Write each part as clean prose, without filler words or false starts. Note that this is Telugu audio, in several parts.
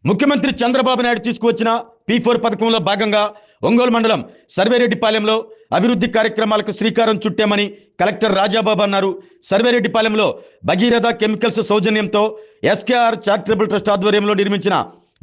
ముఖ్యమంత్రి చంద్రబాబు నాయుడు తీసుకువచ్చిన P4 పథకంలో భాగంగా ఒంగోలు మండలం సర్వేరెడ్డిపాలెంలో అభివృద్ధి కార్యక్రమాలకు శ్రీకారం చుట్టామని కలెక్టర్ రాజాబాబు అన్నారు. సర్వేరెడ్డిపాలెంలో భగీరథ కెమికల్స్ సౌజన్యంతో SKR చారిటబుల్ ట్రస్ట్ ఆధ్వర్యంలో నిర్మించిన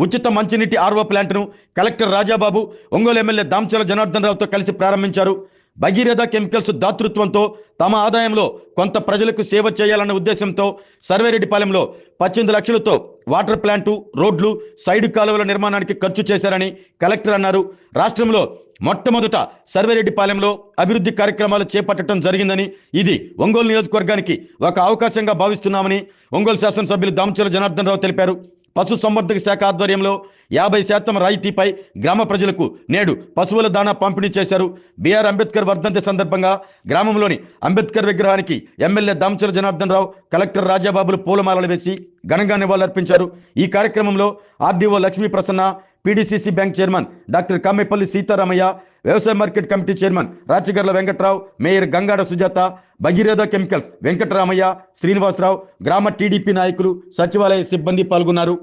ఉచిత మంచినీటి RO ప్లాంట్ను కలెక్టర్ రాజాబాబు ఒంగోలు ఎమ్మెల్యే దామచల జనార్దన్ రావుతో కలిసి ప్రారంభించారు. భగీరథ కెమికల్స్ దాతృత్వంతో తమ ఆదాయంలో కొంత ప్రజలకు సేవ చేయాలన్న ఉద్దేశంతో సర్వేరెడ్డిపాలెంలో 18 లక్షలతో వాటర్ ప్లాంటు, రోడ్లు, సైడ్ కాలువల నిర్మాణానికి ఖర్చు చేశారని కలెక్టర్ అన్నారు. రాష్ట్రంలో మొట్టమొదట సర్వేరెడ్డిపాలెంలో అభివృద్ధి కార్యక్రమాలు చేపట్టడం జరిగిందని, ఇది ఒంగోలు నియోజకవర్గానికి ఒక అవకాశంగా భావిస్తున్నామని ఒంగోలు శాసనసభ్యులు దామచల జనార్దన్ రావు తెలిపారు. పశు సంవర్ధక శాఖ ఆధ్వర్యంలో 50% రాయితీపై గ్రామ ప్రజలకు నేడు పశువుల దాణా పంపిణీ చేశారు. బిఆర్ అంబేద్కర్ వర్ధంతి సందర్భంగా గ్రామంలోని అంబేద్కర్ విగ్రహానికి ఎమ్మెల్యే దామచల జనార్దన్ రావు, కలెక్టర్ రాజాబాబులు పూలమాలలు వేసి ఘనంగా నివాళులర్పించారు. ఈ కార్యక్రమంలో RDO Lakshmi Prasanna, PDCC bank chairman doctor Kamepalli Seetharamaiah, వ్యవసాయ market committee chairman Rachagarla Venkatrao, mayor Gangada Sujatha, Bhagiratha chemicals Venkataramaiah, Srinivasarao, గ్రామ TDP నాయకులు, సచివాలయ సిబ్బంది పాల్గొన్నారు.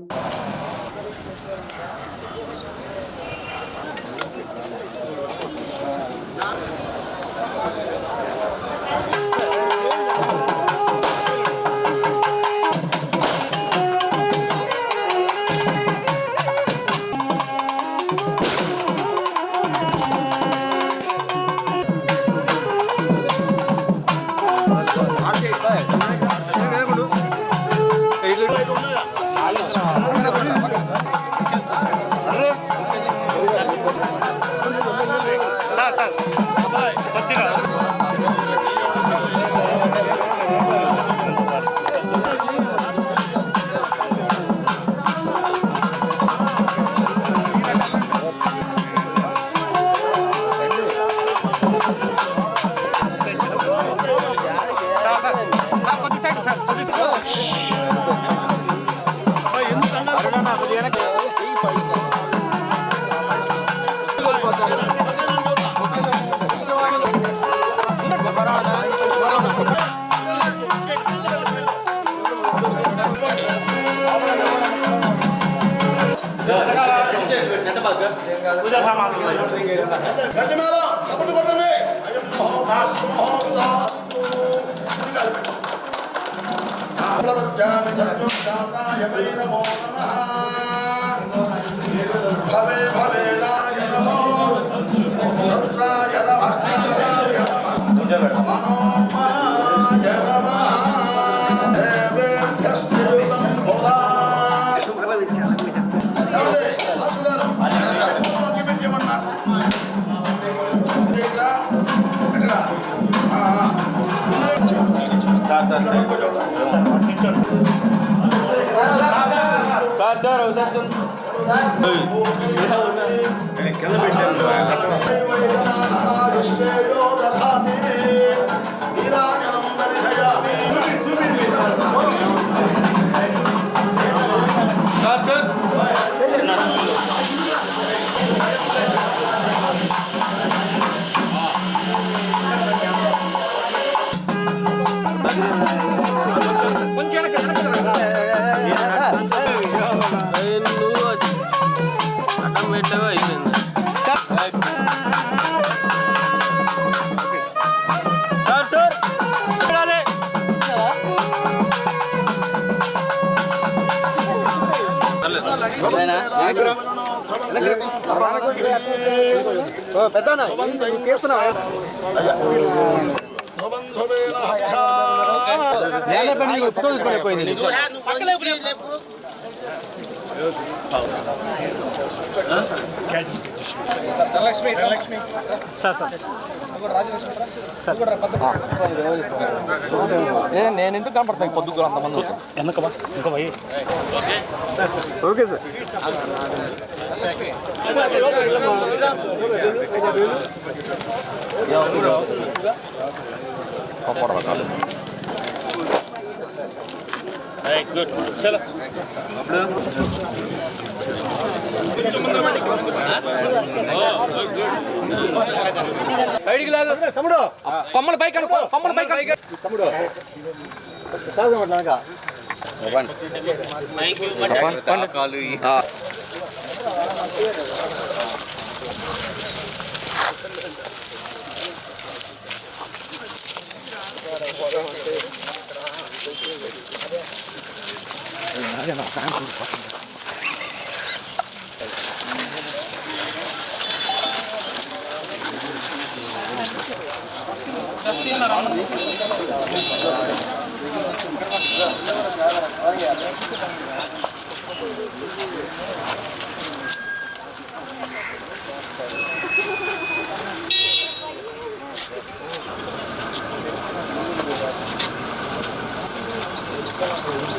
నేను ఎందుకు కనపడతాను పొద్దుగా అంతమంది ఓకే సార్. గుడ్ చలో తమ్ముడు కొమ్మల పైకి అనుకో, కొమ్మల పైకి తమ్ముడు కాలు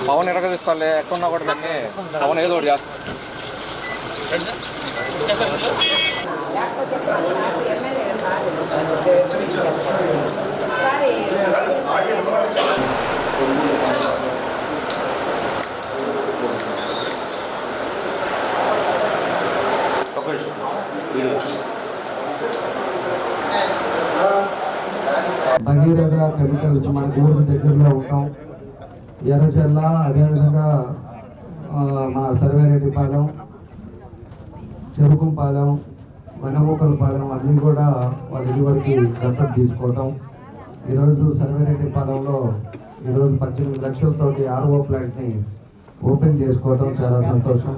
పవన్ ఎరగదిస్తాలే ఎక్కడున్నా కూడా దాన్ని పవన్ ఏదో ఒకటి చేస్తా. భగీరథ కెమికల్స్ మన ఊరికి దగ్గరలో ఉంటాం. ఎర్రచెల్ల, అదేవిధంగా మన సర్వేరెడ్డిపాలెం, చెరుకుంపాలెం, వెన్నమూకలపాలెం అన్నీ కూడా వాళ్ళ ఇదివరకు దత్తత తీసుకోవటం. ఈరోజు సర్వేరెడ్డిపాలెంలో ఈరోజు 18 లక్షలతోటి ఆర్ఓ ప్లాంట్ని ఓపెన్ చేసుకోవటం చాలా సంతోషం.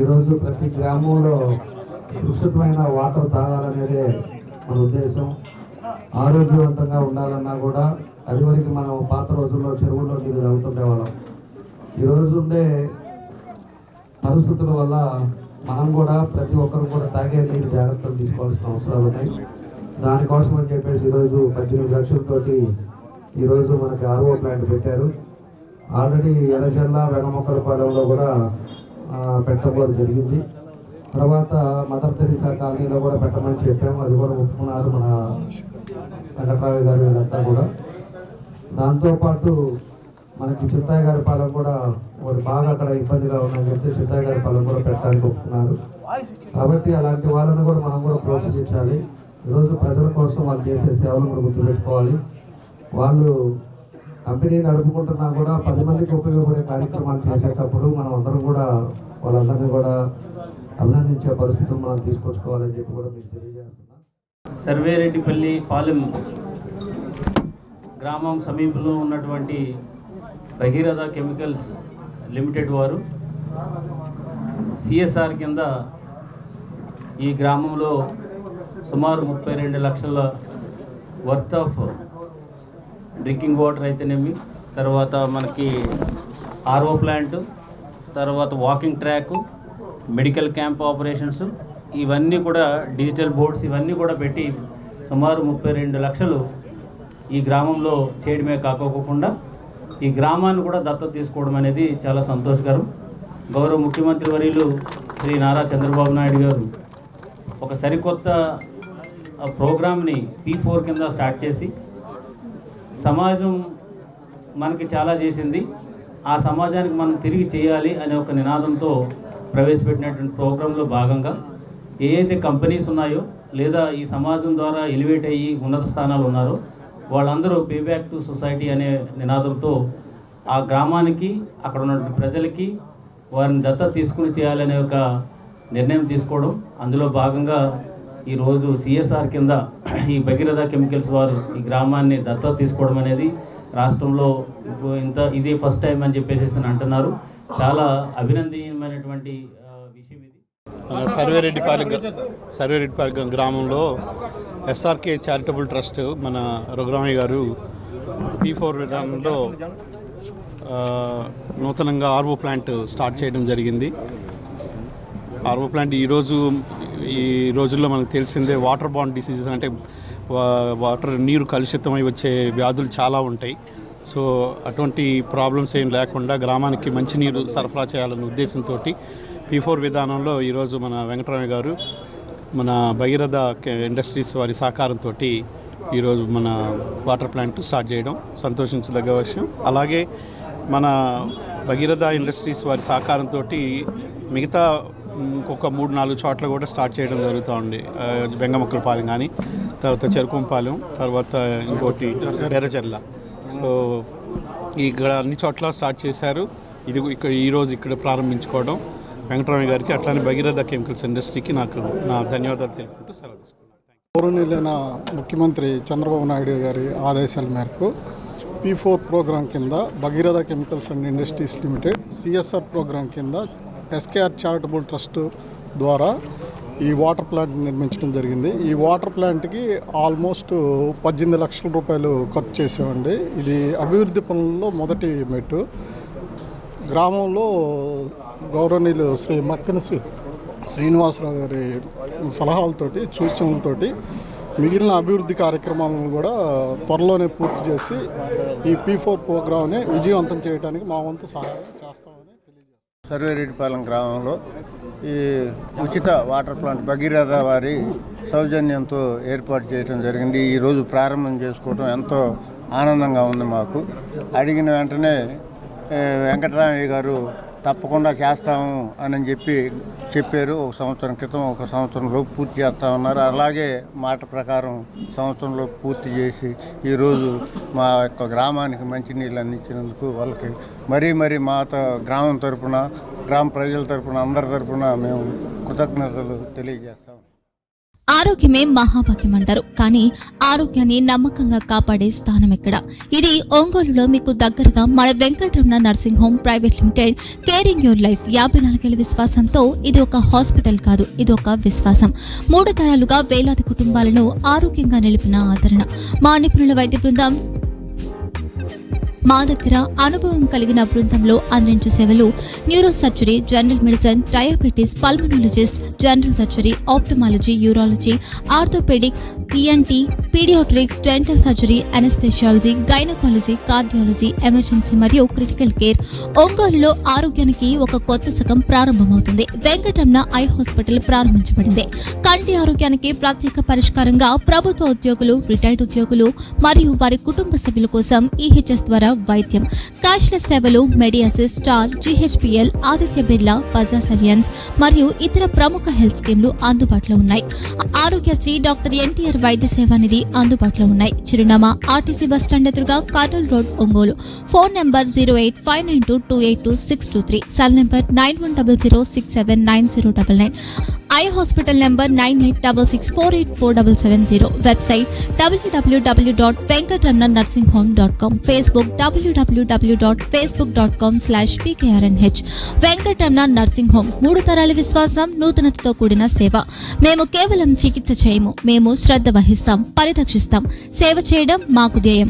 ఈరోజు ప్రతి గ్రామంలో సురక్షితమైన వాటర్ తాగాలనేదే మన ఉద్దేశం. ఆరోగ్యవంతంగా ఉండాలన్నా కూడా అదివరకు మనం పాత రోజుల్లో చెరువుల్లో నీళ్ళు తాగుతుండేవాళ్ళం. ఈరోజు ఉండే పరిస్థితుల వల్ల మనం కూడా ప్రతి ఒక్కరు కూడా తాగే నీరు జాగ్రత్తలు తీసుకోవాల్సిన అవసరాలు ఉన్నాయి. దానికోసం అని చెప్పేసి ఈరోజు 18 లక్షలతోటి ఈరోజు మనకి ఆర్ఓ ప్లాంట్ పెట్టారు. ఆల్రెడీ ఎర్రచెల్ల, వెనమొక్కలపాలెంలో కూడా పెట్టడం జరిగింది. తర్వాత మదర్ తెరీసా కాలనీలో కూడా పెట్టమని చెప్పాము, అది కూడా ఒప్పుకున్నారు మన వెంకట్రావు గారు వీళ్ళంతా కూడా. దాంతోపాటు మనకి చిత్తయ్య గారి పాలెం కూడా ఒకటి బాగా అక్కడ ఇబ్బందిగా ఉందని చెప్తే చిత్తయ్య గారి పాలెం కూడా పెట్టడానికి ఒప్పుకున్నారు. కాబట్టి అలాంటి వాళ్ళని కూడా మనం కూడా ప్రోత్సహించాలి. ఈరోజు ప్రజల కోసం వాళ్ళు చేసే సేవలను కూడా గుర్తుపెట్టుకోవాలి. వాళ్ళు కంపెనీ నడుపుకుంటున్నా కూడా 10 మందికి ఉపయోగపడే కార్యక్రమాలు చేసేటప్పుడు మనం అందరం కూడా వాళ్ళందరినీ కూడా అభినందించే పరిస్థితులు మనం తీసుకొచ్చుకోవాలని చెప్పి కూడా మీకు తెలియజేస్తున్నాం. సర్వేరెడ్డిపల్లి పాలెం గ్రామం సమీపంలో ఉన్నటువంటి భగీరథ కెమికల్స్ లిమిటెడ్ వారు సిఎస్ఆర్ కింద ఈ గ్రామంలో సుమారు 32 లక్షల వర్త్ ఆఫ్ డ్రింకింగ్ వాటర్ అయితేనేమి, తర్వాత మనకి ఆర్ఓ ప్లాంట్, తర్వాత walking track, medical camp operations, ఇవన్నీ కూడా డిజిటల్ బోర్డ్స్ ఇవన్నీ కూడా పెట్టి సుమారు 32 లక్షలు ఈ గ్రామంలో చేయడమే కాకోకుండా ఈ గ్రామాన్ని కూడా దత్తత తీసుకోవడం అనేది చాలా సంతోషకరం. గౌరవ ముఖ్యమంత్రి వర్యులు శ్రీ నారా చంద్రబాబు నాయుడు గారు ఒక సరికొత్త ప్రోగ్రామ్ని P4 కింద స్టార్ట్ చేసి సమాజం మనకి చాలా చేసింది, ఆ సమాజానికి మనం తిరిగి చేయాలి అనే ఒక నినాదంతో ప్రవేశపెట్టినటువంటి ప్రోగ్రాంలో భాగంగా ఏదైతే కంపెనీస్ ఉన్నాయో లేదా ఈ సమాజం ద్వారా ఎలివేట్ అయ్యి ఉన్నత స్థానాలు ఉన్నారో వాళ్ళందరూ పే బ్యాక్ టు సొసైటీ అనే నినాదంతో ఆ గ్రామానికి అక్కడ ఉన్న ప్రజలకి వారిని దత్తత తీసుకుని చేయాలనే ఒక నిర్ణయం తీసుకోవడం, అందులో భాగంగా ఈరోజు సిఎస్ఆర్ కింద ఈ భగీరథ కెమికల్స్ వారు ఈ గ్రామాన్ని దత్తత తీసుకోవడం అనేది రాష్ట్రంలో ఇది ఫస్ట్ టైం అని చెప్పేసి అంటున్నారు. చాలా అభినందనీయమైనటువంటి విషయం ఇది. మన సర్వేరెడ్డిపాలెం గ్రామంలో ఎస్ఆర్కే చారిటబుల్ ట్రస్ట్ మన రఘురామయ్య గారు P4 విధానంలో నూతనంగా ఆర్ఓ ప్లాంట్ స్టార్ట్ చేయడం జరిగింది. ఆర్ఓ ప్లాంట్ ఈ రోజుల్లో మనకు తెలిసిందే వాటర్ బాండ్ డిసీజెస్ అంటే నీరు కలుషితమై వచ్చే వ్యాధులు చాలా ఉంటాయి. సో అటువంటి ప్రాబ్లమ్స్ ఏం లేకుండా గ్రామానికి మంచినీరు సరఫరా చేయాలనే ఉద్దేశంతో P4 విధానంలో ఈరోజు మన వెంకటరామయ్య గారు మన భగీరథ ఇండస్ట్రీస్ వారి సహకారంతో ఈరోజు మన వాటర్ ప్లాంట్ స్టార్ట్ చేయడం సంతోషించదగ్గ విషయం. అలాగే మన భగీరథ ఇండస్ట్రీస్ వారి సహకారంతో మిగతా ఇంకొక 3-4 చోట్ల కూడా స్టార్ట్ చేయడం జరుగుతూ ఉంది. బెంగమొక్కలపాలెం కానీ, తర్వాత చెరుకుంపాలెం, తర్వాత ఇంకోటి ఎర్రచెల్ల. సో ఇక్కడ అన్ని చోట్ల స్టార్ట్ చేశారు. ఈరోజు ఇక్కడ ప్రారంభించుకోవడం వెంకటరామయ్య గారికి అట్లానే భగీరథ కెమికల్స్ ఇండస్ట్రీకి నాకు నా ధన్యవాదాలు తెలుపుకుంటూ సెలవు తీసుకున్నాను. గౌరవనీయులైన ముఖ్యమంత్రి చంద్రబాబు నాయుడు గారి ఆదేశాల మేరకు P4 ప్రోగ్రాం కింద Bhagiratha Chemicals and Industries Limited CSR programme కింద SKR చారిటబుల్ ట్రస్ట్ ద్వారా ఈ వాటర్ ప్లాంట్ నిర్మించడం జరిగింది. ఈ వాటర్ ప్లాంట్కి ఆల్మోస్ట్ 18 లక్షల రూపాయలు ఖర్చు చేసామండి. ఇది అభివృద్ధి పనుల్లో మొదటి మెట్టు. గ్రామంలో గౌరవనీయులు శ్రీ మక్కిన శ్రీనివాసరావు గారి సలహాలతోటి సూచనలతోటి మిగిలిన అభివృద్ధి కార్యక్రమాలను కూడా త్వరలోనే పూర్తి చేసి ఈ P4 ప్రోగ్రామ్ని విజయవంతం చేయడానికి మా వంతు సహాయం చేస్తామని తెలియజేస్తాం. సర్వేరెడ్డిపాలెం గ్రామంలో ఈ ఉచిత వాటర్ ప్లాంట్ భగీరథ వారి సౌజన్యంతో ఏర్పాటు చేయడం జరిగింది. ఈరోజు ప్రారంభం చేసుకోవడం ఎంతో ఆనందంగా ఉంది మాకు. అడిగిన వెంటనే వెంకటరామయ్య గారు తప్పకుండా చేస్తాము అని చెప్పారు. ఒక సంవత్సరం క్రితం, ఒక సంవత్సరంలో పూర్తి చేస్తామన్నారు. అలాగే మాట ప్రకారం సంవత్సరంలో పూర్తి చేసి ఈరోజు మా యొక్క గ్రామానికి మంచినీళ్ళు అందించినందుకు వాళ్ళకి మరీ మా గ్రామం తరపున, గ్రామ ప్రజల తరపున, అందరి తరపున మేము కృతజ్ఞతలు తెలియజేస్తాం. ఆరోగ్యమే మహాభాగ్యం అంటారు, కానీ ఆరోగ్యాన్ని నమ్మకంగా కాపాడే స్థానం ఎక్కడ? ఇది ఒంగోలులో మీకు దగ్గరగా మన Venkataramana nursing home private limited. Caring your life 54 ఏళ్ల విశ్వాసంతో ఇది ఒక హాస్పిటల్ కాదు, ఇది ఒక విశ్వాసం. 3 తరాలుగా వేలాది కుటుంబాలను ఆరోగ్యంగా నిలిపిన ఆదరణ. మా నిపుణుల వైద్య బృందం మా దగ్గర అనుభవం కలిగిన బృందంలో అందించే సేవలు neuro surgery, general medicine, diabetes, pulmonologist, general surgery, ophthalmology, urology, orthopaedic, ENT, paediatrics, dental surgery, anaesthesiology, gynaecology, cardiology, emergency మరియు క్రిటికల్ కేర్. ఒంగోలులో ఆరోగ్యానికి ఒక కొత్త శకం ప్రారంభమవుతుంది. వెంకటరమణ ఐ హాస్పిటల్ ప్రారంభించబడింది. కంటి ఆరోగ్యానికి ప్రత్యేక పరిష్కారంగా ప్రభుత్వ ఉద్యోగులు, రిటైర్డ్ ఉద్యోగులు మరియు వారి కుటుంబ సభ్యుల కోసం EHS ద్వారా వైద్యం, క్యాష్లెస్ సేవలు, Medi Assist, Star, GHPL, Aditya Birla, Bajaj Allianz మరియు ఇతర ప్రముఖ హెల్త్ స్కీమ్లు అందుబాటులో ఉన్నాయి. ఆరోగ్యశ్రీ, డాక్టర్ NTR వైద్య సేవా నిధి అందుబాటులో ఉన్నాయి. చిరునామా RTC బస్ స్టాండ్ ఎదురుగా, Kurnool road, Ongole. Phone number 08592282623, cell number 9100679099, eye hospital number 9866484770, website www.venkatramanarsinghome.com, Facebook www.facebook.com/PKRNH. Venkataramana nursing home, 3 తరాల విశ్వాసం, నూతనతతో కూడిన సేవ. మేము కేవలం చికిత్స చేయము, మేము శ్రద్ధ వహిస్తాం, పరిరక్షిస్తాం. సేవ చేయడం మాకు ధ్యేయం.